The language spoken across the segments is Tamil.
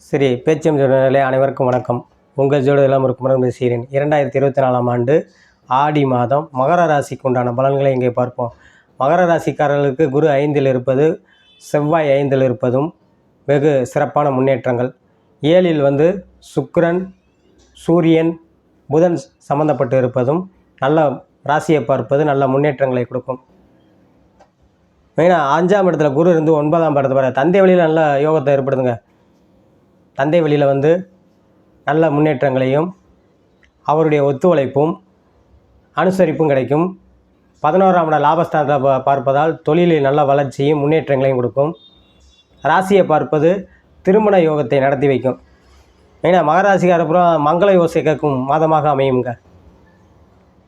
ஸ்ரீ பேச்சியம் ஜோதிடர்களே அனைவருக்கும் வணக்கம். உங்கள் ஜோதிடம் இருக்கும் பேசுகிறேன். 2024ஆம் ஆண்டு ஆடி மாதம் மகர ராசிக்கு உண்டான பலன்களை இங்கே பார்ப்போம். மகர ராசிக்காரர்களுக்கு குரு 5இல் இருப்பது, செவ்வாய் 5இல் இருப்பதும் வெகு சிறப்பான முன்னேற்றங்கள். 7இல் சுக்கிரன், சூரியன், புதன் சம்பந்தப்பட்டு இருப்பதும் நல்ல ராசியை பார்ப்பது நல்ல முன்னேற்றங்களை கொடுக்கும். மெயினாக 5ஆம் இடத்துல குரு இருந்து 9ஆம் இடத்துல வர தந்தை வழியில் நல்ல யோகத்தை ஏற்படுத்துங்க. தந்தை வழியில் நல்ல முன்னேற்றங்களையும் அவருடைய ஒத்துழைப்பும் அனுசரிப்பும் கிடைக்கும். 11ஆம் இட லாபஸ்தானத்தை பார்ப்பதால் தொழிலில் நல்ல வளர்ச்சியும் முன்னேற்றங்களையும் கொடுக்கும். ராசியை பார்ப்பது திருமண யோகத்தை நடத்தி வைக்கும். மெயினாக மகராசிக்கார அப்புறம் மங்கள யோசை கேட்கும் மாதமாக அமையுங்க.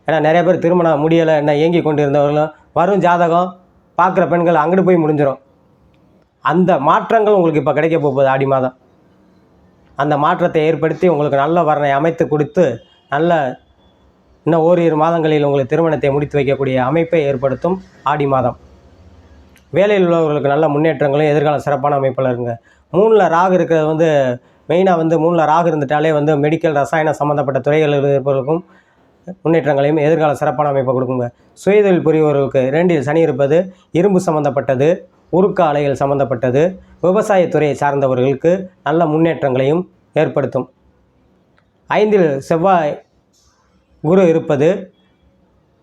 ஏன்னா நிறைய பேர் திருமணம் முடியலை என்ன ஏங்கி கொண்டு இருந்தவர்களும் வரும் ஜாதகம் பார்க்குற பெண்கள் அங்கிட்டு போய் முடிஞ்சிடும். அந்த மாற்றங்கள் உங்களுக்கு இப்போ கிடைக்க போகுது. ஆடி மாதம் அந்த மாற்றத்தை ஏற்படுத்தி உங்களுக்கு நல்ல வரனை அமைத்து கொடுத்து இன்னும் ஓரிரு மாதங்களில் உங்களுக்கு திருமணத்தை முடித்து வைக்கக்கூடிய அமைப்பை ஏற்படுத்தும் ஆடி மாதம். வேலையில் உள்ளவர்களுக்கு நல்ல முன்னேற்றங்களும் எதிர்கால சிறப்பான அமைப்பில் இருக்குங்க. 3இல் ராகு இருக்கிறது மெயினாக 3இல் ராகு இருந்துட்டாலே மெடிக்கல் ரசாயன சம்மந்தப்பட்ட துறைகளில் இருப்பவர்களுக்கும் முன்னேற்றங்களையும் எதிர்கால சிறப்பான அமைப்பை கொடுக்குங்க. சுயதொழில் புரிபவர்களுக்கு 2இல் சனி இருப்பது இரும்பு சம்மந்தப்பட்டது, உருக்க ஆலைகள் சம்மந்தப்பட்டது, விவசாயத்துறையை சார்ந்தவர்களுக்கு நல்ல முன்னேற்றங்களையும் ஏற்படுத்தும். 5இல் செவ்வாய் குரு இருப்பது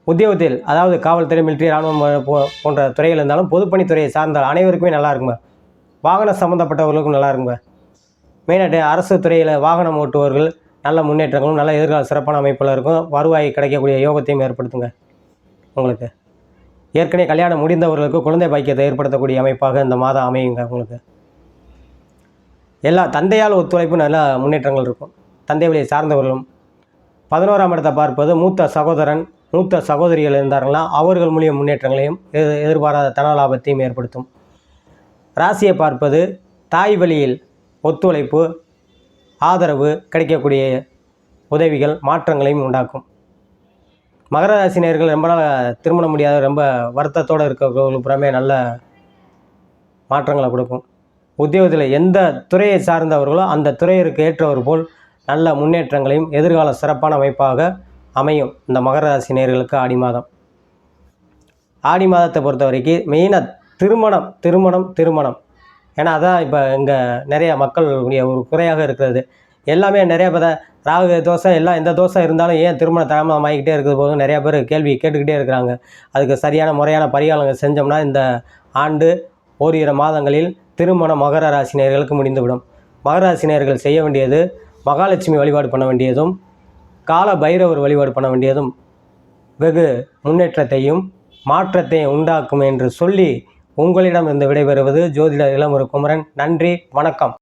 உத்தியோகத்தில், அதாவது காவல்துறை, மிலிட்ரி, இராணுவம் போன்ற துறைகள் இருந்தாலும் பொதுப்பணித்துறையை சார்ந்த அனைவருக்குமே நல்லா இருக்குங்க. வாகனம் சம்மந்தப்பட்டவர்களுக்கும் நல்லா இருக்குங்க. மெயினாக அரசு துறையில் வாகனம் ஓட்டுவர்கள் நல்ல முன்னேற்றங்களும் நல்ல எதிர்கால சிறப்பான அமைப்பில் இருக்கும். வருவாய் கிடைக்கக்கூடிய யோகத்தையும் ஏற்படுத்துங்க. உங்களுக்கு ஏற்கனவே கல்யாணம் முடிந்தவர்களுக்கு குழந்தை பாக்கியத்தை ஏற்படுத்தக்கூடிய அமைப்பாக இந்த மாதம் அமையுங்க. உங்களுக்கு எல்லா தந்தையால் ஒத்துழைப்பு நல்ல முன்னேற்றங்கள் இருக்கும். தந்தை வழியை சார்ந்தவர்களும் 11ஆம் இடத்தை பார்ப்பது மூத்த சகோதரன், மூத்த சகோதரிகள் இருந்தார்கள்னா அவர்கள் மூலிய முன்னேற்றங்களையும் எதிர்பாராத தன லாபத்தையும் ஏற்படுத்தும். ராசியை பார்ப்பது தாய் வழியில் ஒத்துழைப்பு, ஆதரவு கிடைக்கக்கூடிய உதவிகள் மாற்றங்களையும் உண்டாக்கும். மகர ராசினியர்கள் ரொம்ப நாள் திருமணம் முடியாத ரொம்ப வருத்தத்தோடு இருக்கிறவங்களுக்கு புறமே நல்ல மாற்றங்களை கொடுக்கும். உத்தியோகத்தில் எந்த துறையை சார்ந்தவர்களோ அந்த துறையிற்கு ஏற்றவர் போல் நல்ல முன்னேற்றங்களையும் எதிர்கால சிறப்பான அமைப்பாக அமையும் இந்த மகர ராசினியர்களுக்கு ஆடி மாதம். ஆடி மாதத்தை பொறுத்த வரைக்கும் மெயினாக திருமணம் திருமணம் திருமணம் ஏன்னா அதான் இப்போ இங்கே நிறைய மக்களுடைய ஒரு குறையாக இருக்கிறது. எல்லாமே நிறைய பேர் ராகு தோசை எல்லாம் எந்த தோசை இருந்தாலும் ஏன் திருமண தாமதம் ஆகிக்கிட்டே இருக்கிறது போது நிறையா பேர் கேள்வி கேட்டுக்கிட்டே இருக்கிறாங்க. அதுக்கு சரியான முறையான பரிகாரங்கள் செஞ்சோம்னா இந்த ஆண்டு ஓரிரு மாதங்களில் திருமணம் மகர ராசினியர்களுக்கு முடிந்துவிடும். மகர ராசினியர்கள் செய்ய வேண்டியது மகாலட்சுமி வழிபாடு பண்ண வேண்டியதும், கால பைரவர் வழிபாடு பண்ண வேண்டியதும் வெகு முன்னேற்றத்தையும் மாற்றத்தையும் உண்டாக்கும் என்று சொல்லி உங்களிடம் இருந்து விடைபெறுவது ஜோதிடர் இளமுரு குமரன். நன்றி, வணக்கம்.